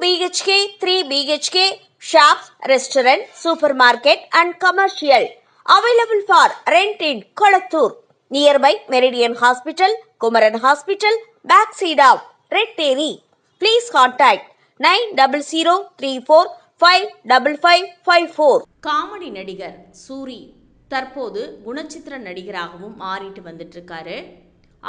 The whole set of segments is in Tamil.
BHK, 3 BHK, shops, restaurant, supermarket and commercial. Available for rent in Kolattur. Nearby Meridian Hospital, Kumaran Hospital, backside of Red Terry. Please contact 9034555554. Comedy நடிகர் சூரி தற்போது குணச்சித்திர நடிகராகவும் மாறிட்டு வந்துட்டு இருக்காரு.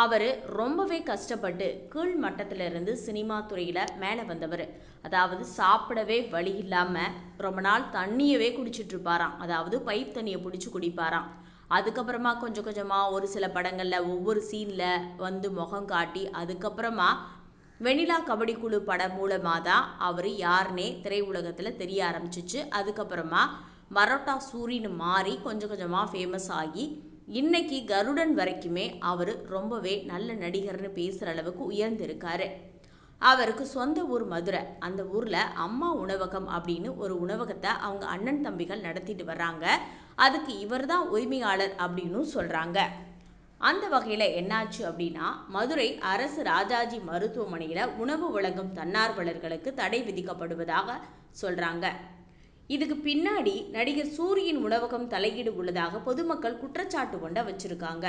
அவர் ரொம்பவே கஷ்டப்பட்டு கீழ் மட்டத்திலிருந்து சினிமா துறையில் மேலே வந்தவர். அதாவது சாப்பிடவே வழி இல்லாமல் ரொம்ப நாள் தண்ணியவே குடிச்சிட்டு இருப்பாராம். அதாவது பைப் தண்ணியை பிடிச்சி குடிப்பாராம். அதுக்கப்புறமா கொஞ்சம் கொஞ்சமாக ஒரு சில படங்களில் ஒவ்வொரு சீனில் வந்து முகம் காட்டி அதுக்கப்புறமா வெண்ணிலா கபடி குழு படம் மூலமாக தான் அவர் யாருன்னே திரையுலகத்தில் தெரிய ஆரம்பிச்சிச்சு. அதுக்கப்புறமா மரோட்டா சூரின்னு மாறி கொஞ்சம் கொஞ்சமாக ஃபேமஸ் ஆகி இன்னைக்கு கருடன் வரைக்குமே அவர் ரொம்பவே நல்ல நடிகர்னு பேசுகிற அளவுக்கு உயர்ந்திருக்காரு. அவருக்கு சொந்த ஊர் மதுரை. அந்த ஊரில் அம்மா உணவகம் அப்படின்னு ஒரு உணவகத்தை அவங்க அண்ணன் தம்பிகள் நடத்திட்டு வர்றாங்க. அதுக்கு இவர் தான் உரிமையாளர் அப்படின்னு சொல்கிறாங்க. அந்த வகையில் என்னாச்சு அப்படின்னா, மதுரை அரசு ராஜாஜி மருத்துவமனையில் உணவு வழங்கும் தன்னார்வலர்களுக்கு தடை விதிக்கப்படுவதாக சொல்கிறாங்க. இதுக்கு பின்னாடி நடிகர் சூரியின் உணவகம் தலையீடு உள்ளதாக பொதுமக்கள் குற்றச்சாட்டு கொண்ட வச்சிருக்காங்க.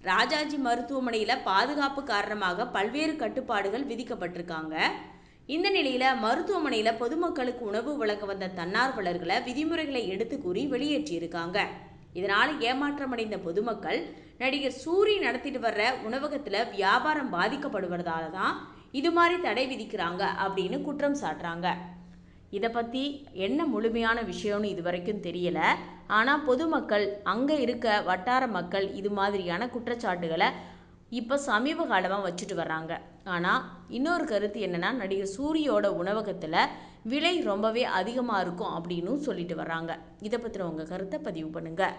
ராஜாஜி மருத்துவமனையில் பாதுகாப்பு காரணமாக பல்வேறு கட்டுப்பாடுகள் விதிக்கப்பட்டிருக்காங்க. இந்த நிலையில மருத்துவமனையில் பொதுமக்களுக்கு உணவு வழங்க வந்த தன்னார்வலர்களை விதிமுறைகளை எடுத்து கூறி வெளியேற்றியிருக்காங்க. இதனால் ஏமாற்றமடைந்த பொதுமக்கள் நடிகர் சூரி நடத்திட்டு வர்ற உணவகத்தில் வியாபாரம் பாதிக்கப்படுவதால தான் இது மாதிரி தடை விதிக்கிறாங்க அப்படின்னு குற்றம் சாட்டுறாங்க. இதை பற்றி என்ன முழுமையான விஷயம்னு இது வரைக்கும் தெரியல. ஆனால் பொதுமக்கள் அங்கே இருக்க வட்டார மக்கள் இது மாதிரியான குற்றச்சாட்டுகளை இப்போ சமீப காலமாக வச்சுட்டு வர்றாங்க. ஆனால் இன்னொரு கருத்து என்னென்னா, நடிகர் சூரியோட உணவகத்தில் விலை ரொம்பவே அதிகமாக இருக்கும் அப்படின்னு சொல்லிட்டு வர்றாங்க. இதை பற்றின உங்கள் கருத்தை பதிவு பண்ணுங்கள்.